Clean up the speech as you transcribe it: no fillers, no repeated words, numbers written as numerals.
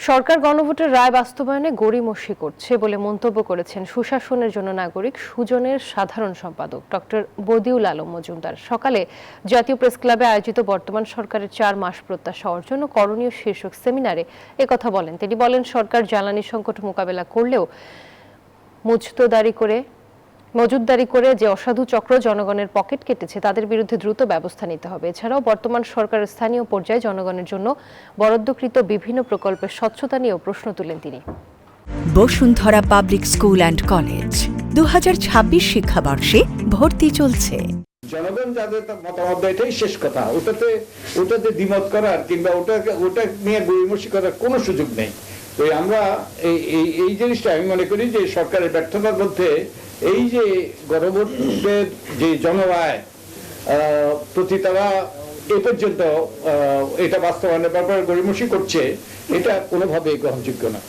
সরকার গণভোটের রায় বাস্তবায়নে গড়িমসি করছে বলে মন্তব্য করেছেন সুশাসনের জন্য নাগরিক সুজনের সাধারণ সম্পাদক ডক্টর বদিউল আলম মজুমদার। সকালে জাতীয় প্রেস ক্লাবে আয়োজিত বর্তমান সরকারের ৪ মাস প্রত্যাশা অর্জন ও করণীয় শীর্ষক সেমিনারে একথা বলেন তিনি। বলেন, সরকার জ্বালানি সংকট মোকাবেলা করলেও মজুতদারি করে যে অসাধু চক্র জনগণের পকেট কেটেছে তাদের বিরুদ্ধে দ্রুত ব্যবস্থা নিতে হবে। এছাড়াও বর্তমান সরকারের স্থানীয় পর্যায়ে জনগণের জন্য বরাদ্দকৃত বিভিন্ন প্রকল্পের স্বচ্ছতা নিয়েও প্রশ্ন তুলেন তিনি। Bashundhara public school and college 2026 শিক্ষাবর্ষে ভর্তি চলছে। জনগণ যাদের মতামত দেয় এটাই শেষ কথা। ওটাতে দ্বিমত করার কিংবা ওটা নিয়ে গড়িমসি করার কোনো সুযোগ নেই। তো আমরা এই জিনিসটা আমি মনে করি যে সরকারের ব্যর্থতার মধ্যে এই যে গণভোটের যে জনরায় প্রতি তারা এ পর্যন্ত এটা বাস্তবায়নের ব্যাপারে গড়িমসি করছে, এটা কোনোভাবেই গ্রহণযোগ্য না।